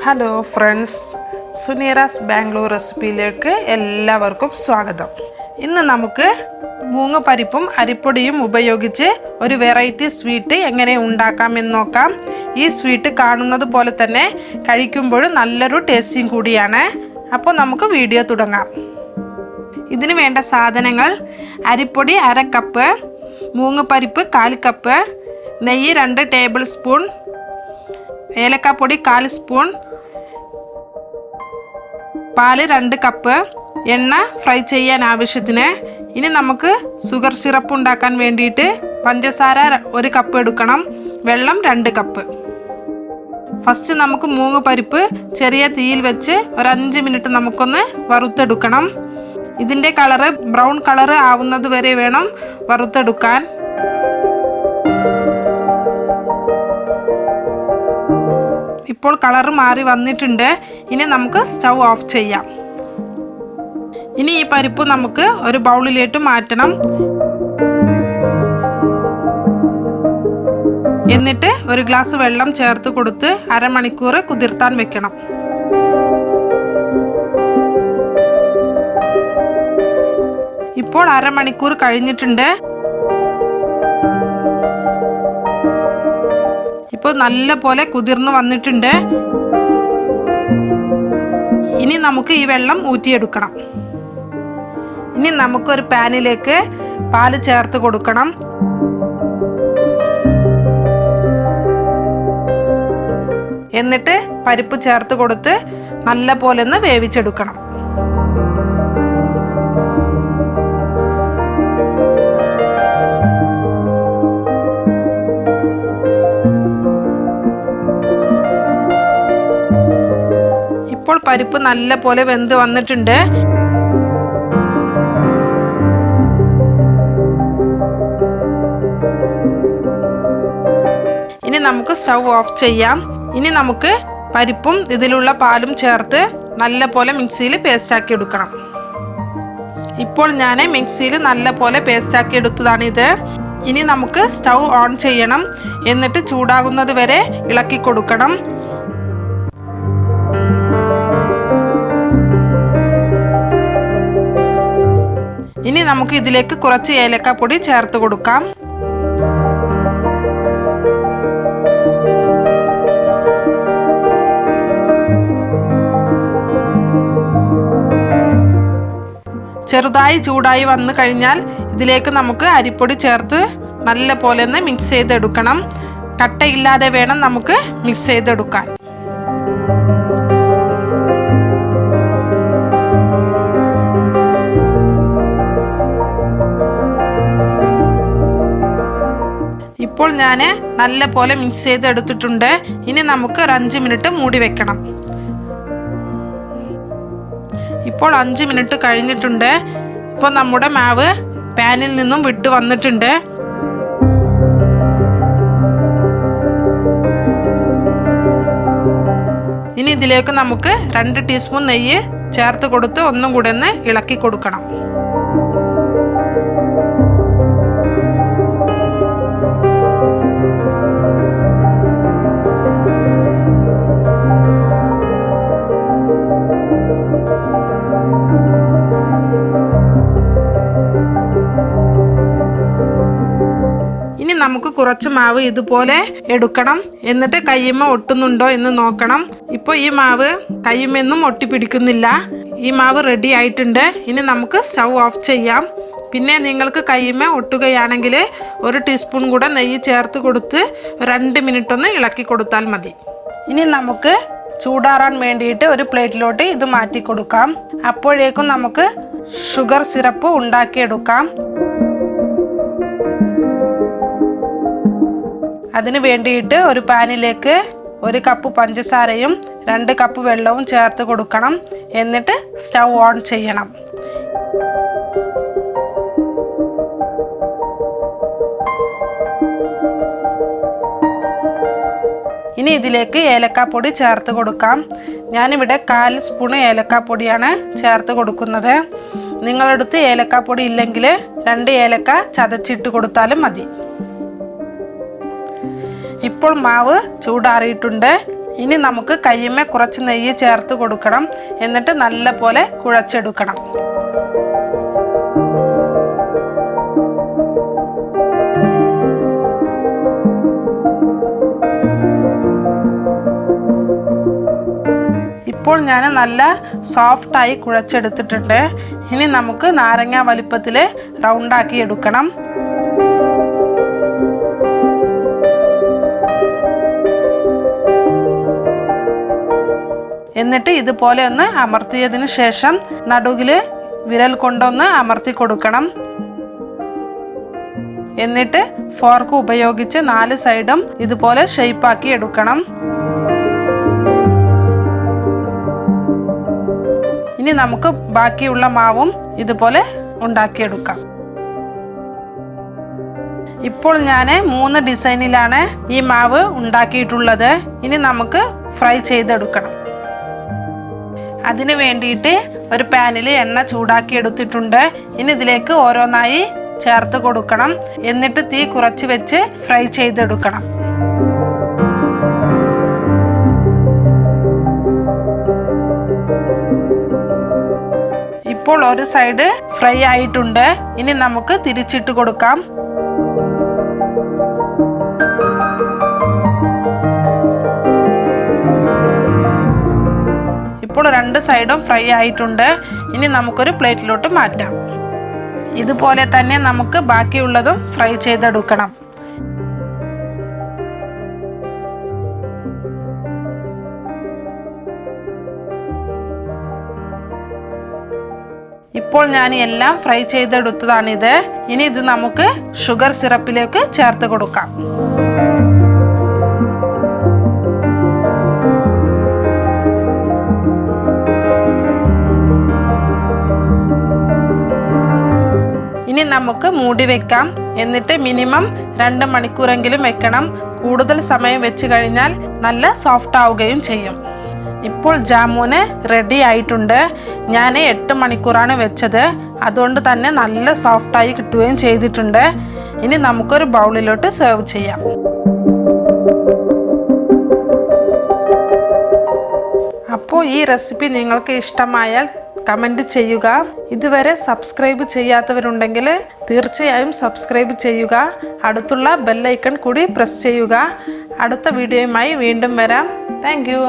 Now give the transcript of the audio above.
Hello friends, സുനീറാസ് Bangalore റെസിപ്പിയിലേക്ക് എല്ലാവർക്കും സ്വാഗതം. ഇന്ന് നമുക്ക് മൂങ്ങ പരിപ്പും അരിപ്പൊടിയും ഉപയോഗിച്ച് ഒരു വെറൈറ്റി സ്വീറ്റ് എങ്ങനെ ഉണ്ടാക്കാമെന്ന് നോക്കാം. ഈ സ്വീറ്റ് കാണുന്നത് പോലെ തന്നെ കഴിക്കുമ്പോഴും നല്ലൊരു ടേസ്റ്റിയും കൂടിയാണ്. അപ്പോൾ നമുക്ക് വീഡിയോ തുടങ്ങാം. ഇതിന് വേണ്ട സാധനങ്ങൾ: അരിപ്പൊടി 1/2 കപ്പ്, മൂങ്ങപ്പരിപ്പ് 1/4 കപ്പ്, നെയ്യ് 2 ടേബിൾ സ്പൂൺ, ഏലക്കാപ്പൊടി 1/4 സ്പൂൺ, പാല് 2 കപ്പ്, എണ്ണ ഫ്രൈ ചെയ്യാൻ ആവശ്യത്തിന്. ഇനി നമുക്ക് ഷുഗർ സിറപ്പ് ഉണ്ടാക്കാൻ വേണ്ടിയിട്ട് പഞ്ചസാര 1 കപ്പ് എടുക്കണം, വെള്ളം 2 കപ്പ്. ഫസ്റ്റ് നമുക്ക് മൂങ്ങ പരിപ്പ് ചെറിയ തീയിൽ വെച്ച് ഒരു 5 മിനിറ്റ് നമുക്കൊന്ന് വറുത്തെടുക്കണം. ഇതിൻ്റെ കളറ് ബ്രൗൺ കളറ് ആവുന്നത് വരെ വേണം വറുത്തെടുക്കാൻ. ഇപ്പോൾ കളറ് മാറി വന്നിട്ടുണ്ട്. ഇനി നമുക്ക് സ്റ്റൗ ഓഫ് ചെയ്യാം. ഇനി ഈ പരിപ്പ് നമുക്ക് ഒരു ബൗളിലേക്ക് മാറ്റണം. എന്നിട്ട് ഒരു ഗ്ലാസ് വെള്ളം ചേർത്ത് കൊടുത്ത് അരമണിക്കൂർ കുതിർത്താൻ വെക്കണം. ഇപ്പോൾ അരമണിക്കൂർ കഴിഞ്ഞിട്ടുണ്ട്. ഇപ്പോൾ നല്ല പോലെ കുതിർന്ന് വന്നിട്ടുണ്ട്. ഇനി നമുക്ക് ഈ വെള്ളം ഊറ്റിയെടുക്കണം. ഇനി നമുക്കൊരു പാനിലേക്ക് പാല് ചേർത്ത് കൊടുക്കണം. എന്നിട്ട് പരിപ്പ് ചേർത്ത് കൊടുത്ത് നല്ല പോലെ ഒന്ന് വേവിച്ചെടുക്കണം. ഇപ്പോൾ പരിപ്പ് നല്ല പോലെ വെന്ത് വന്നിട്ടുണ്ട്. ഇനി നമുക്ക് സ്റ്റൗ ഓഫ് ചെയ്യാം. ഇനി നമുക്ക് പരിപ്പും ഇതിലുള്ള പാലും ചേർത്ത് നല്ല പോലെ മിക്സിയിൽ പേസ്റ്റാക്കി എടുക്കണം. ഇപ്പോൾ ഞാൻ മിക്സിയിൽ നല്ല പോലെ പേസ്റ്റാക്കി എടുത്തതാണിത്. ഇനി നമുക്ക് സ്റ്റൗ ഓൺ ചെയ്യണം. എന്നിട്ട് ചൂടാകുന്നത് വരെ ഇളക്കി കൊടുക്കണം. ഇനി നമുക്ക് ഇതിലേക്ക് കുറച്ച് ഏലക്കാപ്പൊടി ചേർത്ത് കൊടുക്കാം. ചെറുതായി ചൂടായി വന്നു കഴിഞ്ഞാൽ ഇതിലേക്ക് നമുക്ക് അരിപ്പൊടി ചേർത്ത് നല്ല പോലെ ഒന്ന് മിക്സ് ചെയ്തെടുക്കണം. കട്ടയില്ലാതെ വേണം നമുക്ക് മിക്സ് ചെയ്തെടുക്കാൻ. ഇപ്പോൾ ഞാൻ നല്ല പോലെ മിക്സ് ചെയ്തെടുത്തിട്ടുണ്ട്. ഇനി നമുക്ക് ഒരു 5 മിനിറ്റ് മൂടി വെക്കണം. ഇപ്പോൾ 5 മിനിറ്റ് കഴിഞ്ഞിട്ടുണ്ട്. ഇപ്പോൾ നമ്മുടെ മാവ് പാനിൽ നിന്നും വിട്ട് വന്നിട്ടുണ്ട്. ഇനി ഇതിലേക്ക് നമുക്ക് 2 ടീസ്പൂൺ നെയ്യ് ചേർത്ത് കൊടുത്ത് ഒന്നും കൂടെ ഒന്ന് ഇളക്കി കൊടുക്കണം. ഇനി നമുക്ക് കുറച്ച് മാവ് ഇതുപോലെ എടുക്കണം. എന്നിട്ട് കയ്യുമ്മ ഒട്ടുന്നുണ്ടോ എന്ന് നോക്കണം. ഇപ്പോൾ ഈ മാവ് കയ്യുമ്മൊന്നും ഒട്ടിപ്പിടിക്കുന്നില്ല. ഈ മാവ് റെഡി ആയിട്ടുണ്ട്. ഇനി നമുക്ക് സ്റ്റൗ ഓഫ് ചെയ്യാം. പിന്നെ നിങ്ങൾക്ക് കയ്യുമ്മ ഒട്ടുകയാണെങ്കിൽ 1 ടീസ്പൂൺ കൂടെ നെയ്യ് ചേർത്ത് കൊടുത്ത് 2 മിനിറ്റ് ഒന്ന് ഇളക്കി കൊടുത്താൽ മതി. ഇനി നമുക്ക് ചൂടാറാൻ വേണ്ടിയിട്ട് ഒരു പ്ലേറ്റിലോട്ട് ഇത് മാറ്റി കൊടുക്കാം. അപ്പോഴേക്കും നമുക്ക് ഷുഗർ സിറപ്പ് ഉണ്ടാക്കിയെടുക്കാം. അതിന് വേണ്ടിയിട്ട് ഒരു പാനിലേക്ക് 1 കപ്പ് പഞ്ചസാരയും 2 കപ്പ് വെള്ളവും ചേർത്ത് കൊടുക്കണം. എന്നിട്ട് സ്റ്റൗ ഓൺ ചെയ്യണം. ഇനി ഇതിലേക്ക് ഏലക്കാപ്പൊടി ചേർത്ത് കൊടുക്കാം. ഞാനിവിടെ 1/4 സ്പൂൺ ഏലക്കാപ്പൊടിയാണ് ചേർത്ത് കൊടുക്കുന്നത്. നിങ്ങളടുത്ത് ഏലക്കാപ്പൊടി ഇല്ലെങ്കിൽ 2 ഏലക്ക ചതച്ചിട്ട് കൊടുത്താലും മതി. ഇപ്പോൾ മാവ് ചൂടാറിയിട്ടുണ്ട്. ഇനി നമുക്ക് കയ്യുമ്മേ കുറച്ച് നെയ്യ് ചേർത്ത് കൊടുക്കണം. എന്നിട്ട് നല്ലപോലെ കുഴച്ചെടുക്കണം. ഇപ്പോൾ ഞാൻ നല്ല സോഫ്റ്റായി കുഴച്ചെടുത്തിട്ടുണ്ട്. ഇനി നമുക്ക് നാരങ്ങ വലിപ്പത്തിൽ റൗണ്ടാക്കി എടുക്കണം. എന്നിട്ട് ഇതുപോലെ ഒന്ന് അമർത്തിയതിന് ശേഷം നടുവിൽ വിരൽ കൊണ്ടൊന്ന് അമർത്തി കൊടുക്കണം. എന്നിട്ട് ഫോർക്ക് ഉപയോഗിച്ച് 4 സൈഡും ഇതുപോലെ ഷേപ്പാക്കി എടുക്കണം. ഇനി നമുക്ക് ബാക്കിയുള്ള മാവും ഇതുപോലെ ഉണ്ടാക്കിയെടുക്കാം. ഇപ്പോൾ ഞാൻ 3 ഡിസൈനിലാണ് ഈ മാവ് ഉണ്ടാക്കിയിട്ടുള്ളത്. ഇനി നമുക്ക് ഫ്രൈ ചെയ്തെടുക്കണം. അതിനു വേണ്ടിയിട്ട് ഒരു പാനിൽ എണ്ണ ചൂടാക്കി എടുത്തിട്ടുണ്ട്. ഇനി ഇതിലേക്ക് ഓരോന്നായി ചേർത്ത് കൊടുക്കണം. എന്നിട്ട് തീ കുറച്ച് വെച്ച് ഫ്രൈ ചെയ്തെടുക്കണം. ഇപ്പോൾ ഒരു സൈഡ് ഫ്രൈ ആയിട്ടുണ്ട്. ഇനി നമുക്ക് തിരിച്ചിട്ട് കൊടുക്കാം. ഇപ്പോൾ 2 സൈഡും ഫ്രൈ ആയിട്ടുണ്ട്. ഇനി നമുക്കൊരു പ്ലേറ്റിലോട്ട് മാറ്റാം. ഇതുപോലെ തന്നെ നമുക്ക് ബാക്കിയുള്ളതും ഫ്രൈ ചെയ്തെടുക്കണം. ഇപ്പോൾ ഞാൻ എല്ലാം ഫ്രൈ ചെയ്തെടുത്തതാണിത്. ഇനി ഇത് നമുക്ക് ഷുഗർ സിറപ്പിലേക്ക് ചേർത്ത് കൊടുക്കാം. ഇനി നമുക്ക് മൂടി വെക്കാം. എന്നിട്ട് മിനിമം 2 മണിക്കൂറെങ്കിലും വെക്കണം. കൂടുതൽ സമയം വെച്ച് കഴിഞ്ഞാൽ നല്ല സോഫ്റ്റ് ആവുകയും ചെയ്യും. ഇപ്പോൾ ജാമൂന് റെഡി ആയിട്ടുണ്ട്. ഞാൻ 8 മണിക്കൂറാണ് വെച്ചത്. അതുകൊണ്ട് തന്നെ നല്ല സോഫ്റ്റായി കിട്ടുകയും ചെയ്തിട്ടുണ്ട്. ഇനി നമുക്കൊരു ബൗളിലോട്ട് സെർവ് ചെയ്യാം. അപ്പോൾ ഈ റെസിപ്പി നിങ്ങൾക്ക് ഇഷ്ടമായാൽ കമൻറ്റ് ചെയ്യുക. ഇതുവരെ സബ്സ്ക്രൈബ് ചെയ്യാത്തവരുണ്ടെങ്കിൽ തീർച്ചയായും സബ്സ്ക്രൈബ് ചെയ്യുക. അടുത്തുള്ള ബെൽ ഐക്കൺ കൂടി പ്രസ് ചെയ്യുക. അടുത്ത വീഡിയോയുമായി വീണ്ടും വരാം. Thank you.